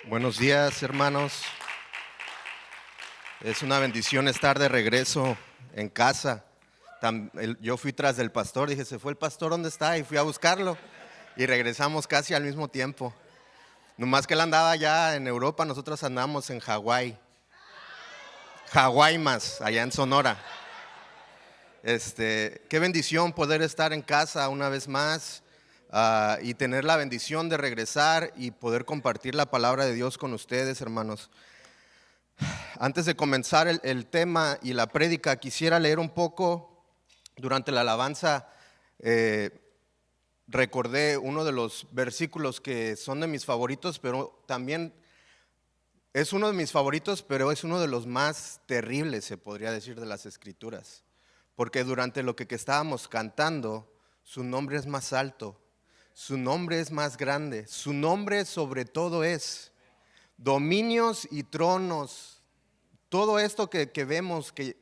Buenos días, hermanos. Es una bendición estar de regreso en casa. Yo fui tras del pastor, dije, ¿se fue el pastor? ¿Dónde está? Y fui a buscarlo y regresamos casi al mismo tiempo. Nomás que él andaba ya en Europa, nosotros andamos en Hawái. Hawái más, allá en Sonora. Qué bendición poder estar en casa una vez más y tener la bendición de regresar y poder compartir la palabra de Dios con ustedes, hermanos. Antes de comenzar el tema y la prédica, quisiera leer un poco. Durante la alabanza recordé uno de los versículos que son de mis favoritos, pero también es uno de mis favoritos, pero es uno de los más terribles, se podría decir, de las Escrituras. Porque durante lo que estábamos cantando, su nombre es más alto, su nombre es más grande, su nombre sobre todo es dominios y tronos. Todo esto que vemos, que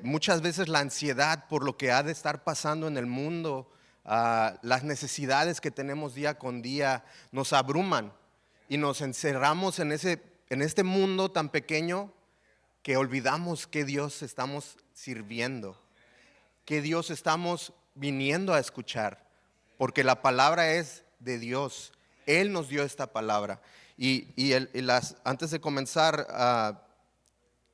muchas veces la ansiedad por lo que ha de estar pasando en el mundo, las necesidades que tenemos día con día, nos abruman y nos encerramos en este mundo tan pequeño que olvidamos qué Dios estamos sirviendo, qué Dios estamos viniendo a escuchar, porque la palabra es de Dios. Él nos dio esta palabra. Antes de comenzar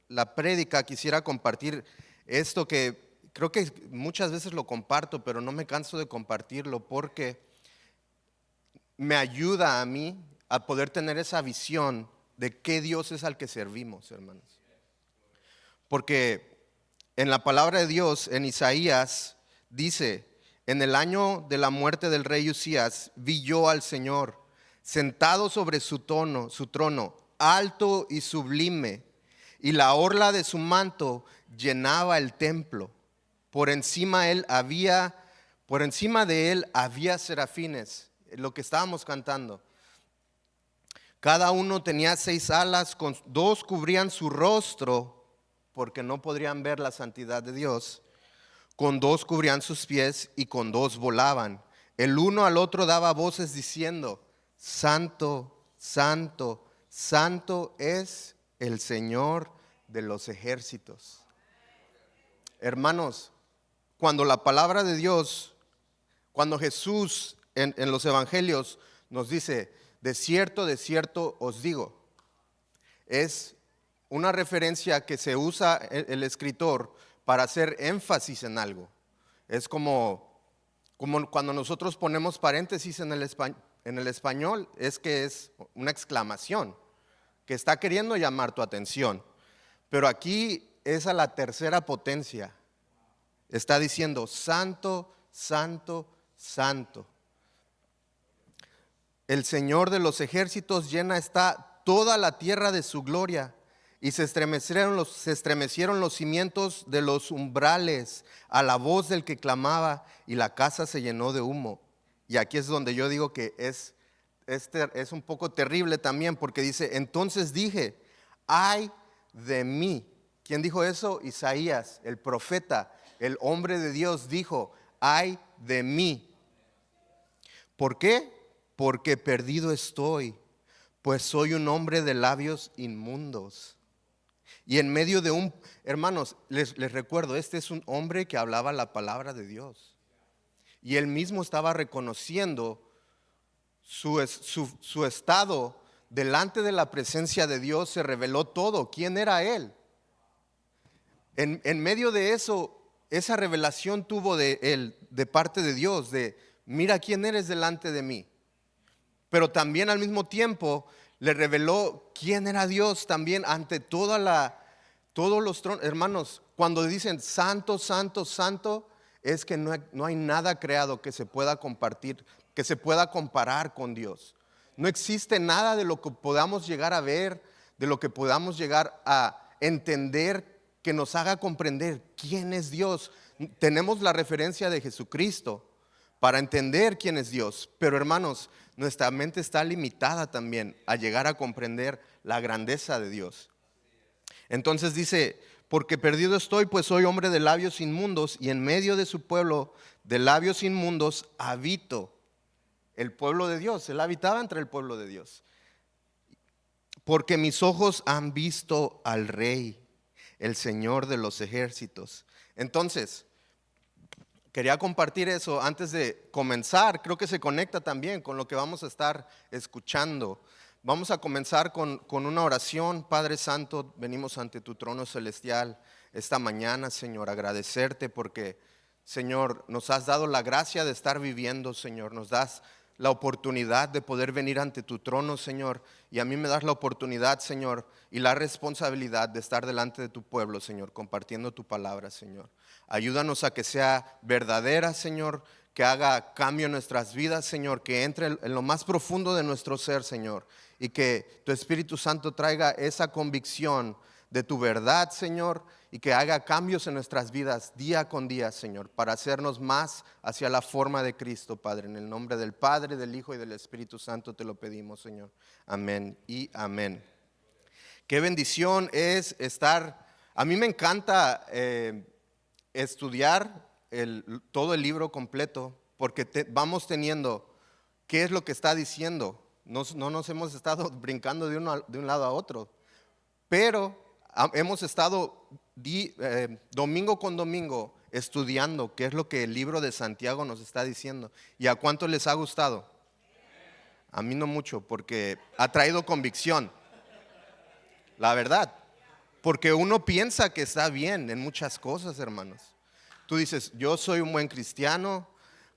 la prédica, quisiera compartir esto que creo que muchas veces lo comparto, pero no me canso de compartirlo porque me ayuda a mí a poder tener esa visión de qué Dios es al que servimos, hermanos. Porque en la palabra de Dios, en Isaías, dice: en el año de la muerte del rey Usías, vi yo al Señor sentado sobre su trono, alto y sublime, y la orla de su manto llenaba el templo. Por encima de él había serafines, lo que estábamos cantando. Cada uno tenía 6 alas, con 2 cubrían su rostro, porque no podrían ver la santidad de Dios. Con 2 cubrían sus pies y con 2 volaban. El uno al otro daba voces diciendo: Santo, Santo, Santo es el Señor de los ejércitos. Hermanos, cuando la palabra de Dios, cuando Jesús en los evangelios nos dice: de cierto os digo, es una referencia que se usa el escritor para hacer énfasis en algo. Es como cuando nosotros ponemos paréntesis en el español, es que es una exclamación que está queriendo llamar tu atención. Pero aquí es a la tercera potencia. Está diciendo: Santo, Santo, Santo. El Señor de los ejércitos, llena está toda la tierra de su gloria. Y se estremecieron los cimientos de los umbrales a la voz del que clamaba, y la casa se llenó de humo. Y aquí es donde yo digo que es un poco terrible también, porque dice: entonces dije, ay de mí. ¿Quién dijo eso? Isaías, el profeta, el hombre de Dios, dijo: ay de mí. ¿Por qué? Porque perdido estoy, pues soy un hombre de labios inmundos. Y en medio de hermanos, les recuerdo, este es un hombre que hablaba la palabra de Dios. Y él mismo estaba reconociendo su estado delante de la presencia de Dios. Se reveló todo, quién era él. En medio de eso, esa revelación tuvo de él, de parte de Dios, de: mira quién eres delante de mí. Pero también al mismo tiempo le reveló quién era Dios también ante todos los tronos. Hermanos, cuando dicen santo, santo, santo, es que no hay nada creado que se pueda compartir, que se pueda comparar con Dios. No existe nada de lo que podamos llegar a ver, de lo que podamos llegar a entender, que nos haga comprender quién es Dios. Tenemos la referencia de Jesucristo para entender quién es Dios, pero hermanos, nuestra mente está limitada también a llegar a comprender la grandeza de Dios. Entonces dice: porque perdido estoy, pues soy hombre de labios inmundos, y en medio de su pueblo de labios inmundos habito. El pueblo de Dios, él habitaba entre el pueblo de Dios. porque mis ojos han visto al Rey, el Señor de los ejércitos. Entonces, quería compartir eso antes de comenzar. Creo que se conecta también con lo que vamos a estar escuchando. Vamos a comenzar con una oración. Padre Santo, venimos ante tu trono celestial esta mañana, Señor, agradecerte porque, Señor, nos has dado la gracia de estar viviendo, Señor. Nos das la oportunidad de poder venir ante tu trono, Señor. Y a mí me das la oportunidad, Señor, y la responsabilidad de estar delante de tu pueblo, Señor, compartiendo tu palabra, Señor. Ayúdanos a que sea verdadera, Señor, que haga cambio en nuestras vidas, Señor, que entre en lo más profundo de nuestro ser, Señor, y que tu Espíritu Santo traiga esa convicción de tu verdad, Señor, y que haga cambios en nuestras vidas día con día, Señor, para hacernos más hacia la forma de Cristo, Padre. En el nombre del Padre, del Hijo y del Espíritu Santo te lo pedimos, Señor. Amén y amén. Qué bendición es estar. A mí me encanta estudiar todo el libro completo, porque vamos teniendo qué es lo que está diciendo. No nos hemos estado brincando de un lado a otro, pero hemos estado domingo con domingo estudiando qué es lo que el libro de Santiago nos está diciendo. ¿Y a cuánto les ha gustado? A mí no mucho, porque ha traído convicción, la verdad. Porque uno piensa que está bien en muchas cosas, hermanos. Tú dices, yo soy un buen cristiano,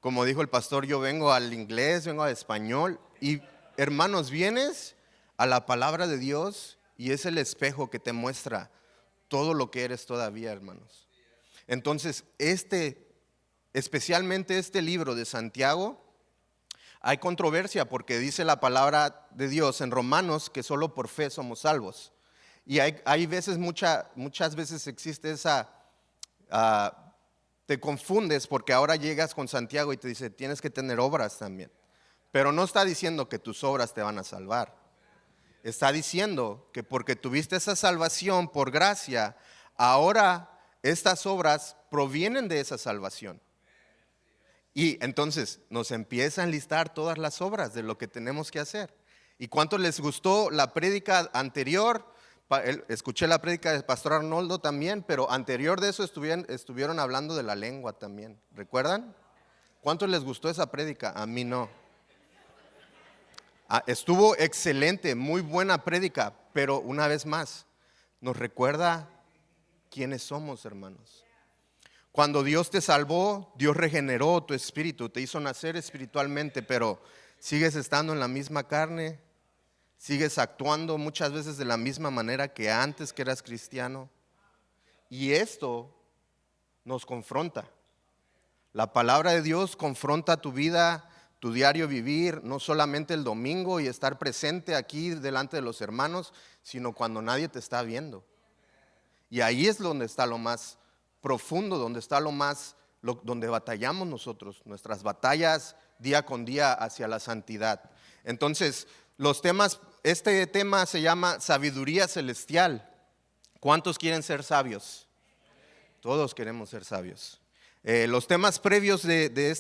como dijo el pastor, yo vengo al inglés, vengo al español. Y hermanos, vienes a la palabra de Dios y es el espejo que te muestra todo lo que eres todavía, hermanos. Entonces, especialmente este libro de Santiago, hay controversia porque dice la palabra de Dios en Romanos que solo por fe somos salvos. Y hay veces, muchas veces existe esa, te confundes porque ahora llegas con Santiago y te dice, tienes que tener obras también. Pero no está diciendo que tus obras te van a salvar. Está diciendo que porque tuviste esa salvación por gracia, ahora estas obras provienen de esa salvación. Y entonces nos empiezan a listar todas las obras de lo que tenemos que hacer. ¿Y cuánto les gustó la prédica anterior? Escuché la prédica del pastor Arnoldo también, pero anterior de eso estuvieron hablando de la lengua también. ¿Recuerdan? ¿Cuánto les gustó esa prédica? A mí no. Estuvo excelente, muy buena prédica, pero una vez más, nos recuerda quiénes somos, hermanos. Cuando Dios te salvó, Dios regeneró tu espíritu, te hizo nacer espiritualmente, pero sigues estando en la misma carne, sigues actuando muchas veces de la misma manera que antes que eras cristiano. Y esto nos confronta. La palabra de Dios confronta tu vida, tu diario vivir, no solamente el domingo y estar presente aquí delante de los hermanos, sino cuando nadie te está viendo. Y ahí es donde está lo más profundo, donde está donde batallamos nosotros, nuestras batallas día con día hacia la santidad. Entonces, este tema se llama sabiduría celestial. ¿Cuántos quieren ser sabios? Todos queremos ser sabios. Los temas previos de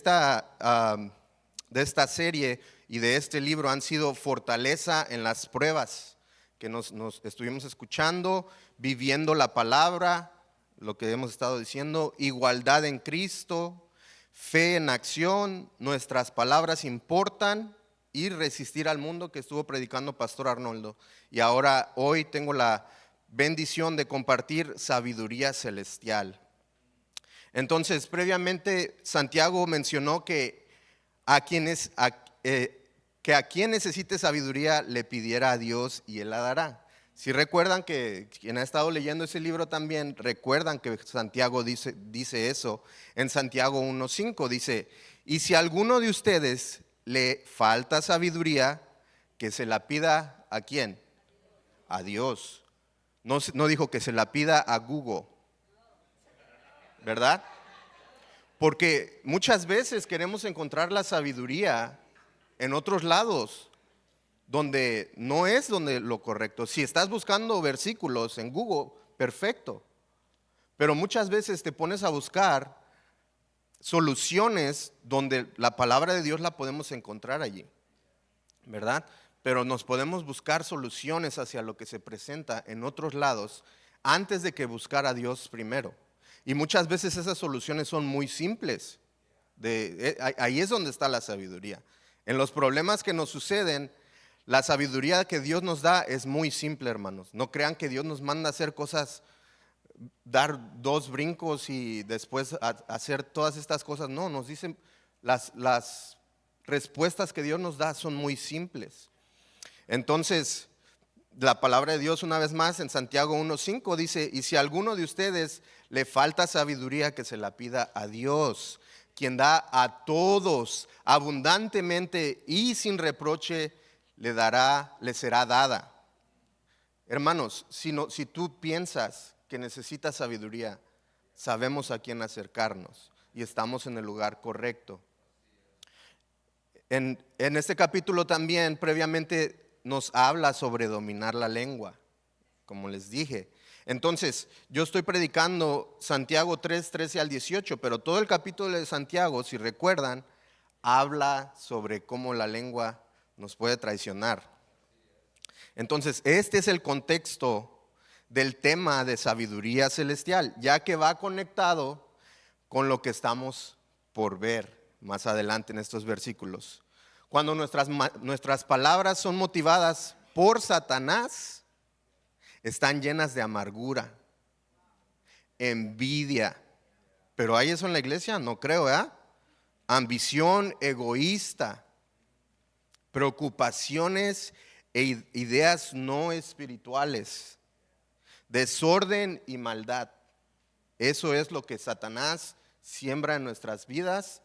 esta serie y de este libro han sido fortaleza en las pruebas, que nos estuvimos escuchando, viviendo la palabra, lo que hemos estado diciendo, igualdad en Cristo, fe en acción, nuestras palabras importan y resistir al mundo, que estuvo predicando Pastor Arnoldo. Y ahora, hoy tengo la bendición de compartir sabiduría celestial. Entonces, previamente Santiago mencionó que a quien necesite sabiduría le pidiera a Dios y Él la dará. Si recuerdan que quien ha estado leyendo ese libro también, recuerdan que Santiago dice eso. En Santiago 1:5 dice, y si a alguno de ustedes le falta sabiduría, que se la pida ¿a quién? A Dios. No dijo que se la pida a Google, ¿verdad? Porque muchas veces queremos encontrar la sabiduría en otros lados, donde no es donde lo correcto. Si estás buscando versículos en Google, perfecto. Pero muchas veces te pones a buscar soluciones donde la palabra de Dios la podemos encontrar allí, ¿verdad? pero nos podemos buscar soluciones hacia lo que se presenta en otros lados antes de que buscar a Dios primero. Y muchas veces esas soluciones son muy simples. Ahí es donde está la sabiduría. En los problemas que nos suceden, la sabiduría que Dios nos da es muy simple, hermanos. No crean que Dios nos manda a hacer cosas, dar 2 brincos y después hacer todas estas cosas. No, nos dicen, las respuestas que Dios nos da son muy simples. Entonces, la palabra de Dios una vez más en Santiago 1:5 dice: y si a alguno de ustedes le falta sabiduría, que se la pida a Dios, quien da a todos abundantemente y sin reproche, le será dada. Hermanos, si tú piensas que necesitas sabiduría, sabemos a quién acercarnos y estamos en el lugar correcto. En este capítulo también previamente nos habla sobre dominar la lengua, como les dije. Entonces, yo estoy predicando Santiago 3:13 al 18, pero todo el capítulo de Santiago, si recuerdan, habla sobre cómo la lengua nos puede traicionar. Entonces, este es el contexto del tema de sabiduría celestial, ya que va conectado con lo que estamos por ver más adelante en estos versículos. Cuando nuestras palabras son motivadas por Satanás, están llenas de amargura, envidia. ¿Pero hay eso en la iglesia? No creo, ¿verdad? Ambición egoísta, preocupaciones e ideas no espirituales, desorden y maldad. Eso es lo que Satanás siembra en nuestras vidas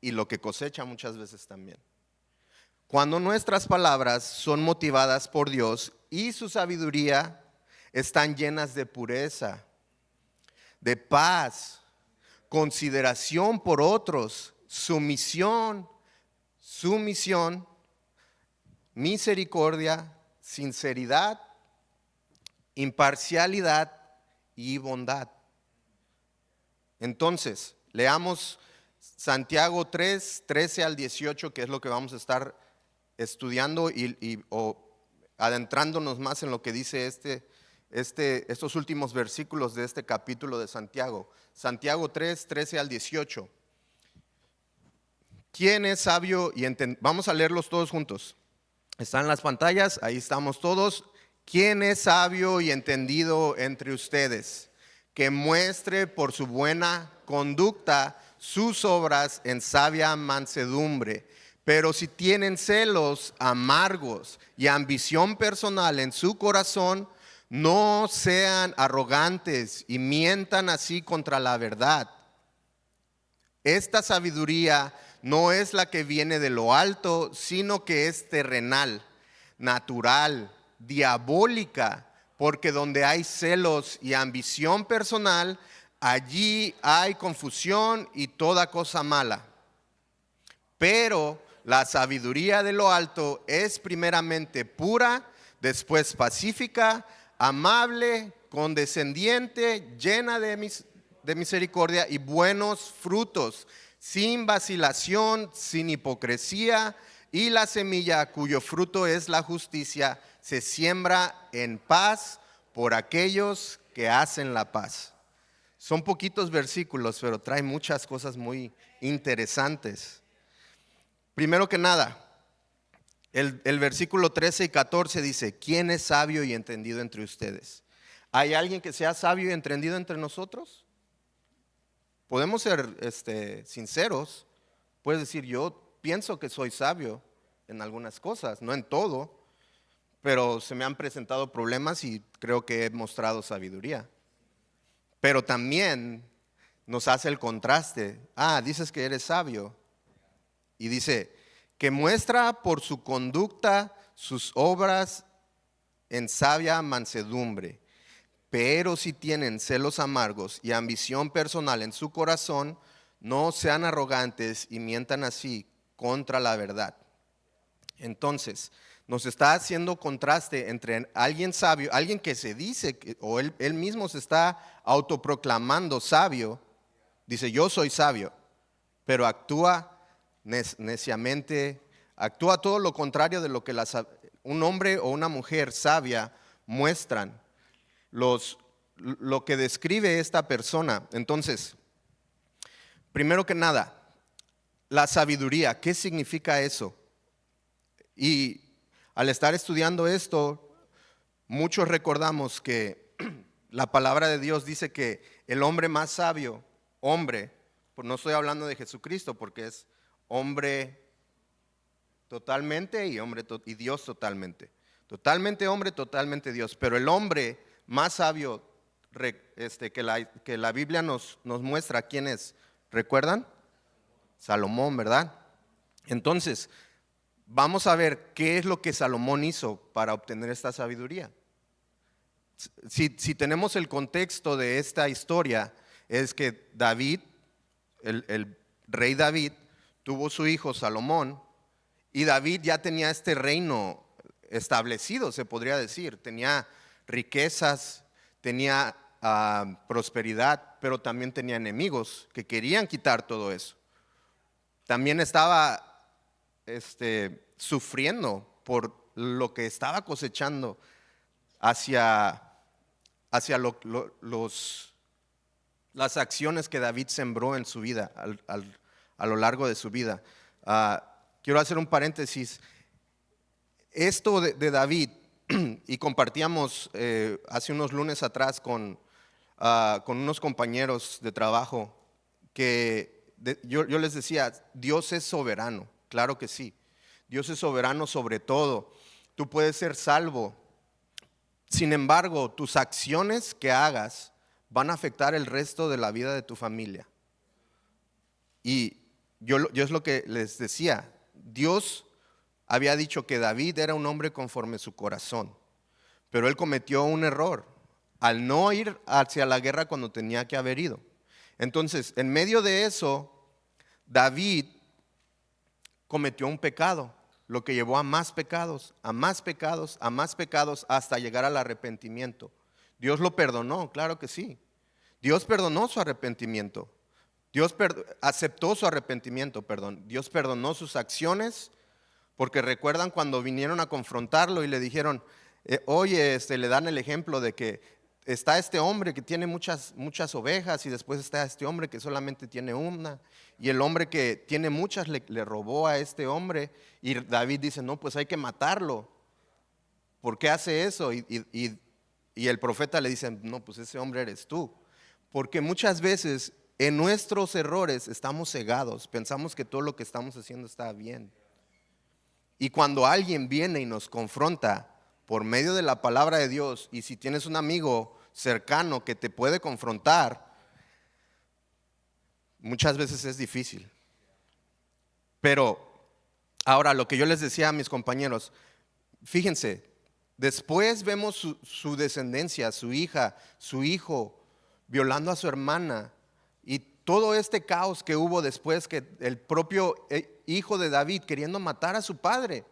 y lo que cosecha muchas veces también. Cuando nuestras palabras son motivadas por Dios y su sabiduría, están llenas de pureza, de paz, consideración por otros, sumisión, misericordia, sinceridad, imparcialidad y bondad. Entonces, leamos Santiago 3:13 al 18, que es lo que vamos a estar estudiando o adentrándonos más en lo que dice estos últimos versículos de este capítulo de Santiago. Santiago 3:13 al 18. ¿Quién es sabio y entendido? Vamos a leerlos todos juntos. Están en las pantallas, ahí estamos todos. ¿Quién es sabio y entendido entre ustedes? Que muestre por su buena conducta sus obras en sabia mansedumbre. Pero si tienen celos amargos y ambición personal en su corazón, no sean arrogantes y mientan así contra la verdad. Esta sabiduría no es la que viene de lo alto, sino que es terrenal, natural, diabólica, porque donde hay celos y ambición personal, allí hay confusión y toda cosa mala. Pero la sabiduría de lo alto es primeramente pura, después pacífica, amable, condescendiente, llena de misericordia y buenos frutos, sin vacilación, sin hipocresía, y la semilla cuyo fruto es la justicia se siembra en paz por aquellos que hacen la paz. Son poquitos versículos, pero trae muchas cosas muy interesantes. Primero que nada, el versículo 13 y 14 dice: ¿quién es sabio y entendido entre ustedes? ¿Hay alguien que sea sabio y entendido entre nosotros? Podemos ser sinceros. Puedes decir: yo pienso que soy sabio en algunas cosas, no en todo, pero se me han presentado problemas y creo que he mostrado sabiduría. Pero también nos hace el contraste. Dices que eres sabio. Y dice, que muestra por su conducta sus obras en sabia mansedumbre. Pero si tienen celos amargos y ambición personal en su corazón, no sean arrogantes y mientan así contra la verdad. Entonces, nos está haciendo contraste entre alguien sabio, alguien que se dice, o él mismo se está autoproclamando sabio, dice: yo soy sabio, pero actúa neciamente, Actúa todo lo contrario de lo que un hombre o una mujer sabia muestran, lo que describe esta persona. Entonces, primero que nada, la sabiduría, ¿qué significa eso? Y al estar estudiando esto, muchos recordamos que la palabra de Dios dice que el hombre más sabio, hombre, pues no estoy hablando de Jesucristo porque es hombre totalmente y Dios totalmente. Totalmente hombre, totalmente Dios. Pero el hombre más sabio que la Biblia nos muestra, ¿quién es? ¿Recuerdan? Salomón, ¿verdad? Entonces, vamos a ver qué es lo que Salomón hizo para obtener esta sabiduría. Si tenemos el contexto de esta historia, es que David, el rey David, tuvo su hijo Salomón, y David ya tenía este reino establecido, se podría decir. Tenía riquezas, tenía prosperidad, pero también tenía enemigos que querían quitar todo eso. También estaba sufriendo por lo que estaba cosechando hacia las acciones que David sembró en su vida, a lo largo de su vida. Quiero hacer un paréntesis. Esto de David, y compartíamos hace unos lunes atrás con unos compañeros de trabajo, que yo les decía, Dios es soberano, claro que sí. Dios es soberano sobre todo. Tú puedes ser salvo. Sin embargo, tus acciones que hagas van a afectar el resto de la vida de tu familia. Y yo es lo que les decía. Dios había dicho que David era un hombre conforme su corazón, pero él cometió un error al no ir hacia la guerra cuando tenía que haber ido. Entonces, en medio de eso, David cometió un pecado, lo que llevó a más pecados, a más pecados, a más pecados, hasta llegar al arrepentimiento. Dios lo perdonó, claro que sí. Dios perdonó su arrepentimiento. Dios aceptó su arrepentimiento, perdón. Dios perdonó sus acciones, porque recuerdan cuando vinieron a confrontarlo y le dijeron, oye, le dan el ejemplo de que está este hombre que tiene muchas ovejas, y después está este hombre que solamente tiene una, y el hombre que tiene muchas le robó a este hombre, y David dice, no, pues hay que matarlo. ¿Por qué hace eso? Y el profeta le dice, no, pues ese hombre eres tú. Porque muchas veces en nuestros errores estamos cegados, pensamos que todo lo que estamos haciendo está bien. Y cuando alguien viene y nos confronta por medio de la palabra de Dios, y si tienes un amigo cercano que te puede confrontar, muchas veces es difícil. Pero ahora, lo que yo les decía a mis compañeros, fíjense, después vemos su descendencia, su hija, su hijo, violando a su hermana, y todo este caos que hubo después, que el propio hijo de David queriendo matar a su padre.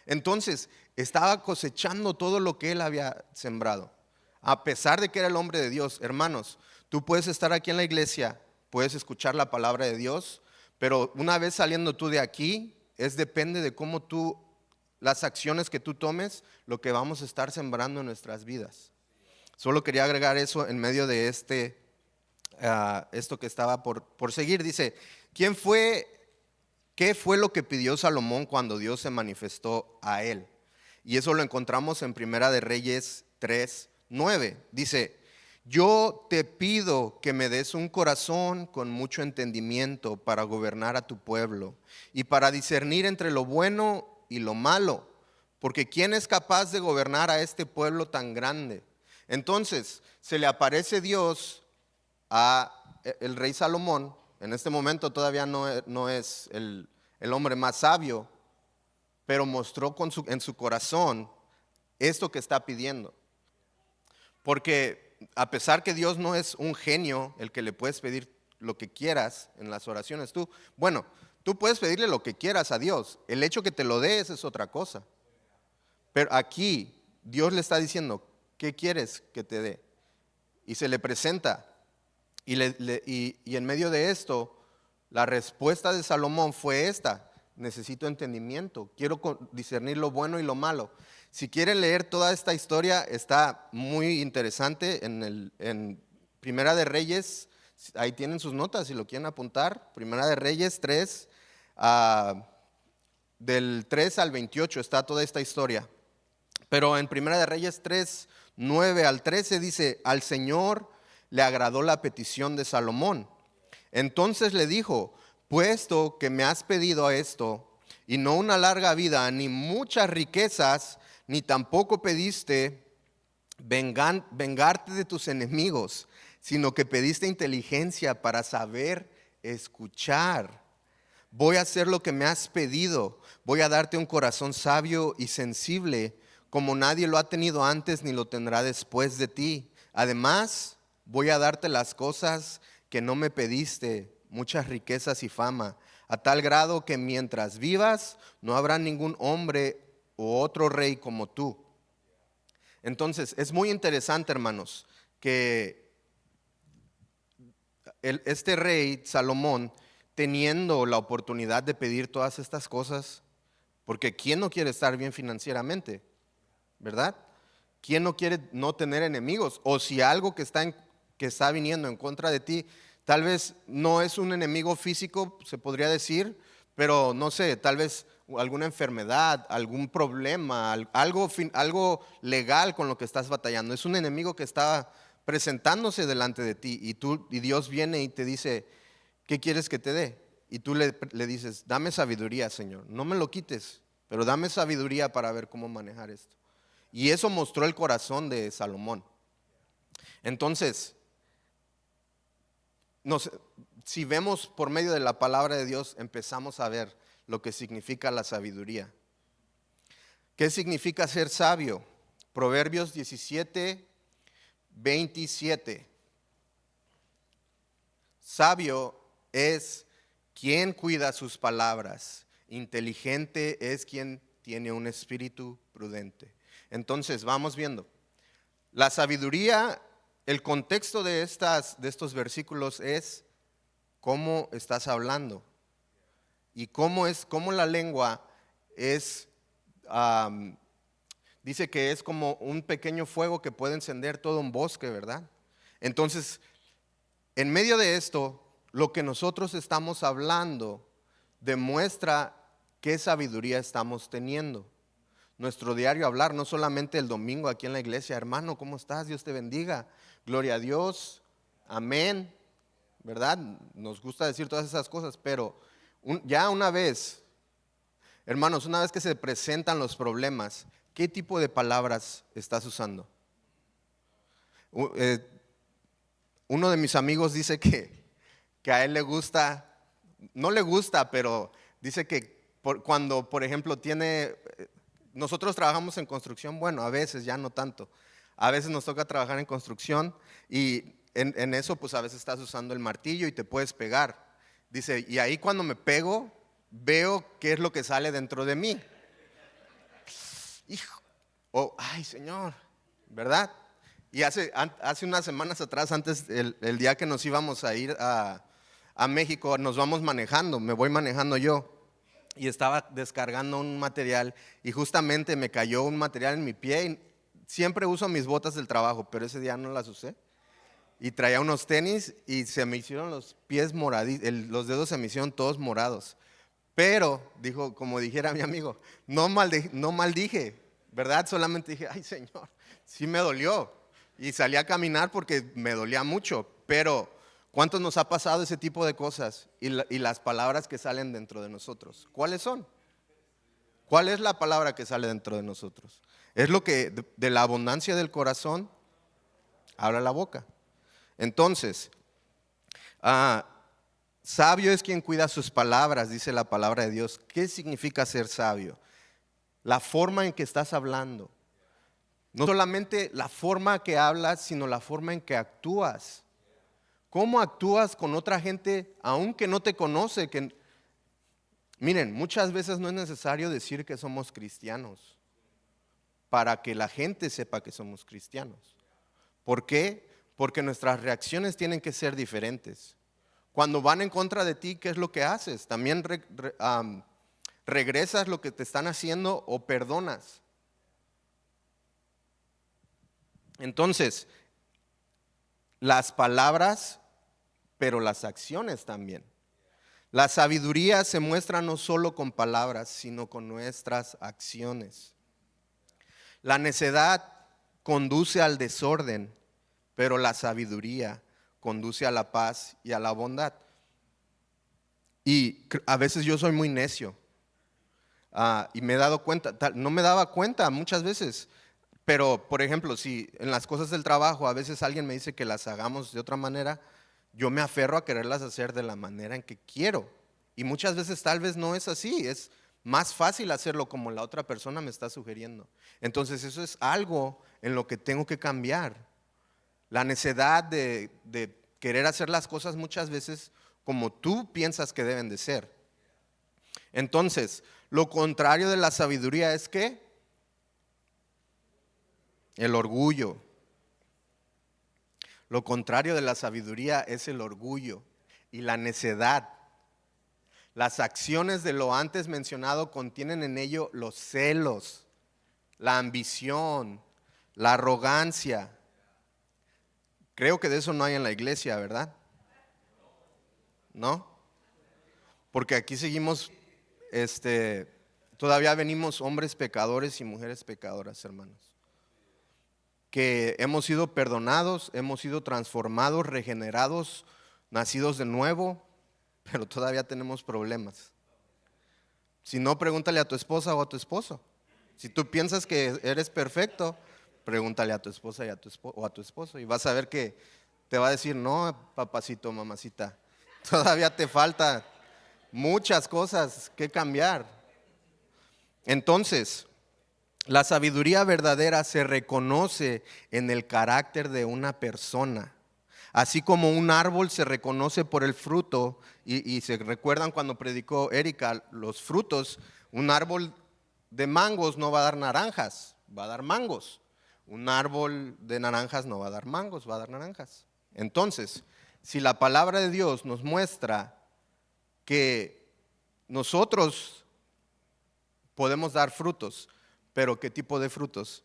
Entonces, estaba cosechando todo lo que él había sembrado, a pesar de que era el hombre de Dios. Hermanos, tú puedes estar aquí en la iglesia, puedes escuchar la palabra de Dios, pero una vez saliendo tú de aquí, depende de cómo las acciones que tú tomes, lo que vamos a estar sembrando en nuestras vidas. Solo quería agregar eso en medio de esto que estaba por seguir. Dice, ¿qué fue lo que pidió Salomón cuando Dios se manifestó a él? Y eso lo encontramos en Primera de Reyes 3:9. Dice, yo te pido que me des un corazón con mucho entendimiento para gobernar a tu pueblo y para discernir entre lo bueno y lo malo, porque ¿quién es capaz de gobernar a este pueblo tan grande? Entonces se le aparece Dios a el rey Salomón. En este momento todavía no es el hombre más sabio, pero mostró en su corazón esto que está pidiendo. Porque a pesar que Dios no es un genio, el que le puedes pedir lo que quieras en las oraciones, tú puedes pedirle lo que quieras a Dios. El hecho que te lo des es otra cosa. Pero aquí Dios le está diciendo, ¿qué quieres que te dé? Y se le presenta. Y en medio de esto, la respuesta de Salomón fue esta. necesito entendimiento, quiero discernir lo bueno y lo malo. Si quieren leer toda esta historia, está muy interesante en Primera de Reyes, ahí tienen sus notas si lo quieren apuntar, Primera de Reyes 3, del 3 al 28 está toda esta historia. Pero en Primera de Reyes 3, 9 al 13 dice, al Señor le agradó la petición de Salomón. Entonces le dijo, puesto que me has pedido esto, y no una larga vida, ni muchas riquezas, ni tampoco pediste vengarte de tus enemigos, sino que pediste inteligencia para saber escuchar. Voy a hacer lo que me has pedido, voy a darte un corazón sabio y sensible, como nadie lo ha tenido antes ni lo tendrá después de ti. Además, voy a darte las cosas que no me pediste, muchas riquezas y fama, a tal grado que mientras vivas no habrá ningún hombre o otro rey como tú. Entonces, es muy interesante, hermanos, que este rey Salomón, teniendo la oportunidad de pedir todas estas cosas, porque ¿quién no quiere estar bien financieramente? ¿Verdad? ¿Quién no quiere no tener enemigos? O si algo que está viniendo en contra de ti, tal vez no es un enemigo físico, se podría decir, pero no sé, tal vez alguna enfermedad, algún problema, algo legal con lo que estás batallando. Es un enemigo que está presentándose delante de ti y Dios viene y te dice, ¿qué quieres que te dé? Y tú le dices, dame sabiduría, Señor, no me lo quites, pero dame sabiduría para ver cómo manejar esto. Y eso mostró el corazón de Salomón. Entonces, si vemos por medio de la palabra de Dios, empezamos a ver lo que significa la sabiduría. ¿Qué significa ser sabio? Proverbios 17, 27. Sabio es quien cuida sus palabras. Inteligente es quien tiene un espíritu prudente. Entonces, vamos viendo. La sabiduría, el contexto de estos versículos es cómo estás hablando y cómo la lengua es, dice que es como un pequeño fuego que puede encender todo un bosque, ¿verdad? Entonces, en medio de esto, lo que nosotros estamos hablando demuestra qué sabiduría estamos teniendo. Nuestro diario hablar, no solamente el domingo aquí en la iglesia, hermano, ¿cómo estás? Dios te bendiga, gloria a Dios, amén, ¿verdad? Nos gusta decir todas esas cosas, pero ya una vez, hermanos, una vez que se presentan los problemas, ¿qué tipo de palabras estás usando? Uno de mis amigos dice que a él le gusta, no le gusta, pero dice que cuando, por ejemplo, nosotros trabajamos en construcción, bueno, a veces ya no tanto, a veces nos toca trabajar en construcción y en eso pues a veces estás usando el martillo y te puedes pegar. Dice, y ahí cuando me pego, veo qué es lo que sale dentro de mí. Hijo, ay Señor, ¿verdad? Y hace unas semanas atrás, antes el día que nos íbamos a ir a México, nos vamos manejando, me voy manejando yo. Y estaba descargando un material y justamente me cayó un material en mi pie. Y siempre uso mis botas del trabajo, pero ese día no las usé. Y traía unos tenis y se me hicieron los pies moraditos, los dedos se me hicieron todos morados. Pero, dijo, como dijera mi amigo, no maldije, ¿verdad? Solamente dije, ay Señor, sí me dolió. Y salí a caminar porque me dolía mucho, pero ¿cuántos nos ha pasado ese tipo de cosas y las palabras que salen dentro de nosotros? ¿Cuáles son? ¿Cuál es la palabra que sale dentro de nosotros? Es lo que de la abundancia del corazón habla la boca. Entonces, sabio es quien cuida sus palabras, dice la palabra de Dios. ¿Qué significa ser sabio? La forma en que estás hablando. No solamente la forma que hablas, sino la forma en que actúas. ¿Cómo actúas con otra gente aunque no te conoce? Miren, muchas veces no es necesario decir que somos cristianos para que la gente sepa que somos cristianos. ¿Por qué? Porque nuestras reacciones tienen que ser diferentes. Cuando van en contra de ti, ¿qué es lo que haces? También regresas lo que te están haciendo o perdonas. Entonces, las palabras, pero las acciones también. La sabiduría se muestra no solo con palabras, sino con nuestras acciones. La necedad conduce al desorden, pero la sabiduría conduce a la paz y a la bondad. Y a veces yo soy muy necio. Y me he dado cuenta, no me daba cuenta muchas veces, pero por ejemplo, si en las cosas del trabajo a veces alguien me dice que las hagamos de otra manera, yo me aferro a quererlas hacer de la manera en que quiero. Y muchas veces tal vez no es así, es más fácil hacerlo como la otra persona me está sugiriendo. Entonces eso es algo en lo que tengo que cambiar. La necedad de querer hacer las cosas muchas veces como tú piensas que deben de ser. Entonces, lo contrario de la sabiduría es ¿qué? El orgullo. Lo contrario de la sabiduría es el orgullo y la necedad. Las acciones de lo antes mencionado contienen en ello los celos, la ambición, la arrogancia. Creo que de eso no hay en la iglesia, ¿verdad? ¿No? Porque aquí seguimos, todavía venimos hombres pecadores y mujeres pecadoras, hermanos. Que hemos sido perdonados, hemos sido transformados, regenerados, nacidos de nuevo, pero todavía tenemos problemas. Si no, pregúntale a tu esposa o a tu esposo. Si tú piensas que eres perfecto, pregúntale a tu esposa y o a tu esposo y vas a ver que te va a decir, no, papacito, mamacita, todavía te falta muchas cosas que cambiar. Entonces, la sabiduría verdadera se reconoce en el carácter de una persona. Así como un árbol se reconoce por el fruto, y se recuerdan cuando predicó Erika, los frutos, un árbol de mangos no va a dar naranjas, va a dar mangos. Un árbol de naranjas no va a dar mangos, va a dar naranjas. Entonces, si la palabra de Dios nos muestra que nosotros podemos dar frutos, pero ¿qué tipo de frutos?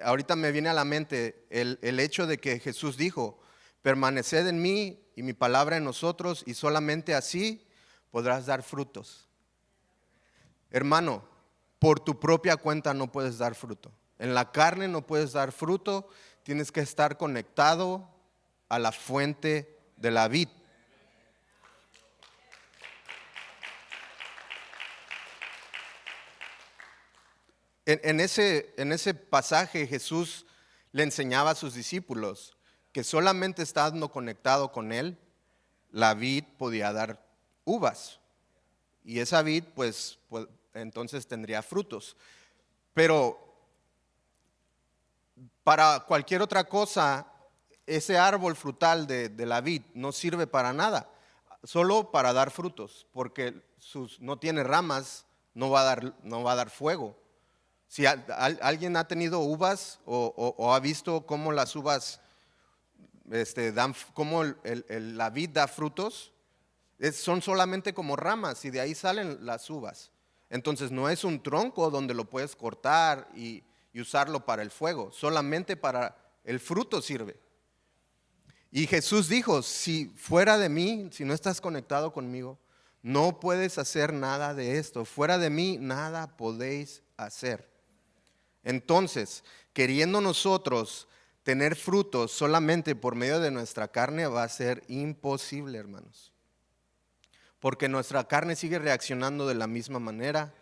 Ahorita me viene a la mente el hecho de que Jesús dijo, permaneced en mí y mi palabra en nosotros y solamente así podrás dar frutos. Hermano, por tu propia cuenta no puedes dar fruto. En la carne no puedes dar fruto, tienes que estar conectado a la fuente de la vid. En ese pasaje Jesús le enseñaba a sus discípulos que solamente estando conectado con Él, la vid podía dar uvas. Y esa vid, pues entonces tendría frutos. Pero para cualquier otra cosa, ese árbol frutal de la vid no sirve para nada, solo para dar frutos, porque no tiene ramas, no va a dar fuego. Si alguien ha tenido uvas o ha visto cómo las uvas cómo la vid da frutos, son solamente como ramas y de ahí salen las uvas. Entonces no es un tronco donde lo puedes cortar y usarlo para el fuego, solamente para el fruto sirve. Y Jesús dijo, si fuera de mí, si no estás conectado conmigo, no puedes hacer nada de esto. Fuera de mí, nada podéis hacer. Entonces, queriendo nosotros tener frutos solamente por medio de nuestra carne va a ser imposible, hermanos. Porque nuestra carne sigue reaccionando de la misma manera.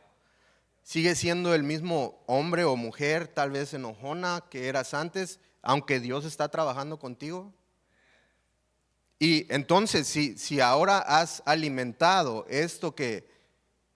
Sigue siendo el mismo hombre o mujer, tal vez enojona que eras antes, aunque Dios está trabajando contigo. Y entonces, si ahora has alimentado esto que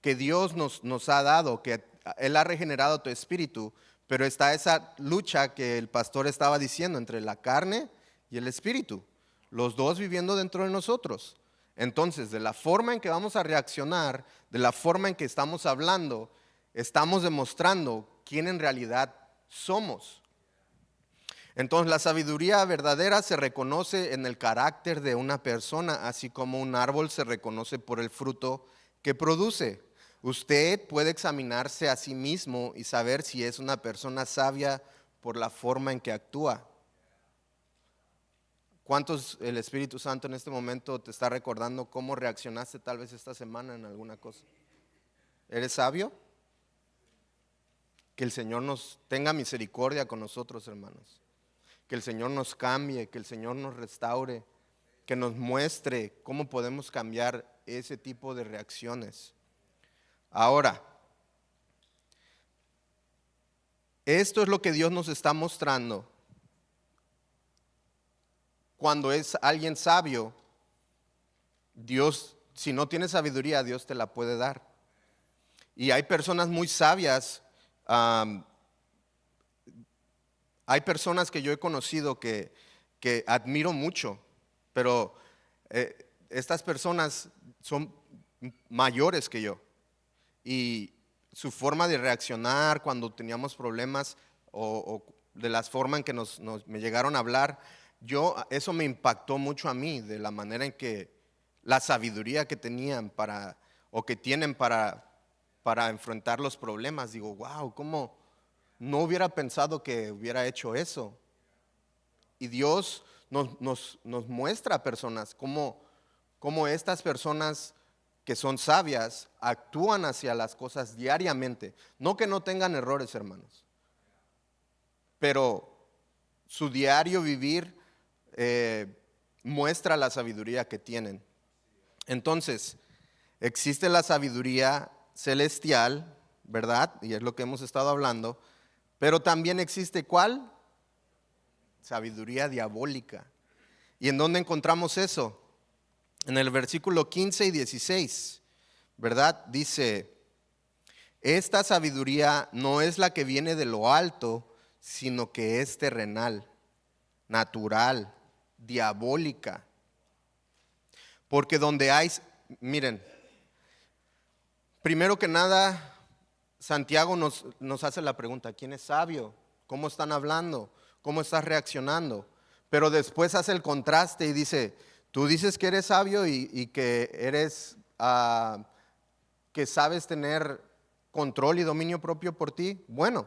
Dios nos ha dado, que Él ha regenerado tu espíritu, pero está esa lucha que el pastor estaba diciendo entre la carne y el espíritu, los dos viviendo dentro de nosotros. Entonces, de la forma en que vamos a reaccionar, de la forma en que estamos hablando, estamos demostrando quién en realidad somos. Entonces, la sabiduría verdadera se reconoce en el carácter de una persona, así como un árbol se reconoce por el fruto ¿Qué produce? Usted puede examinarse a sí mismo y saber si es una persona sabia por la forma en que actúa. ¿Cuántos el Espíritu Santo en este momento te está recordando cómo reaccionaste tal vez esta semana en alguna cosa? ¿Eres sabio? Que el Señor nos tenga misericordia con nosotros, hermanos. Que el Señor nos cambie, que el Señor nos restaure, que nos muestre cómo podemos cambiar ese tipo de reacciones. Ahora, esto es lo que Dios nos está mostrando. Cuando es alguien sabio, Dios, si no tiene sabiduría, Dios te la puede dar. Y hay personas muy sabias, hay personas que yo he conocido que admiro mucho, pero estas personas son mayores que yo. Y su forma de reaccionar cuando teníamos problemas o de las formas en que me llegaron a hablar, eso me impactó mucho a mí, de la manera en que la sabiduría que tenían o que tienen para enfrentar los problemas. Digo, wow, ¿cómo no hubiera pensado que hubiera hecho eso? Y Dios nos muestra a personas cómo estas personas que son sabias actúan hacia las cosas diariamente. No que no tengan errores, hermanos, pero su diario vivir muestra la sabiduría que tienen. Entonces, existe la sabiduría celestial, ¿verdad? Y es lo que hemos estado hablando, pero también existe ¿cuál? Sabiduría diabólica. ¿Y en dónde encontramos eso? En el versículo 15 y 16, ¿verdad? Dice, esta sabiduría no es la que viene de lo alto, sino que es terrenal, natural, diabólica. Porque donde hay, miren, primero que nada, Santiago nos hace la pregunta, ¿quién es sabio? ¿Cómo están hablando? ¿Cómo estás reaccionando? Pero después hace el contraste y dice, tú dices que eres sabio y que eres, que sabes tener control y dominio propio por ti. Bueno,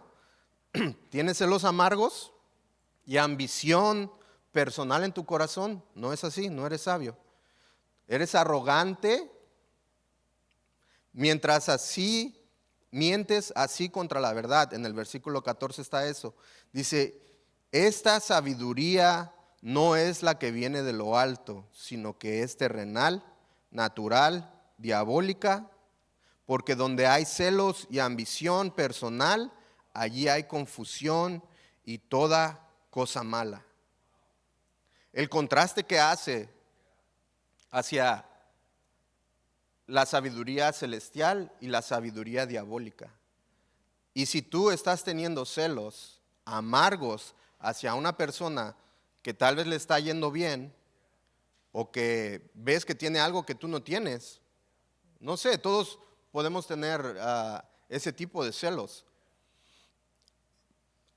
tienes celos amargos y ambición personal en tu corazón. No es así, no eres sabio. Eres arrogante, mientras así mientes así contra la verdad. En el versículo 14 está eso. Dice, esta sabiduría no es la que viene de lo alto, sino que es terrenal, natural, diabólica, porque donde hay celos y ambición personal, allí hay confusión y toda cosa mala. El contraste que hace hacia la sabiduría celestial y la sabiduría diabólica. Y si tú estás teniendo celos amargos hacia una persona que tal vez le está yendo bien o que ves que tiene algo que tú no tienes, no sé, todos podemos tener ese tipo de celos,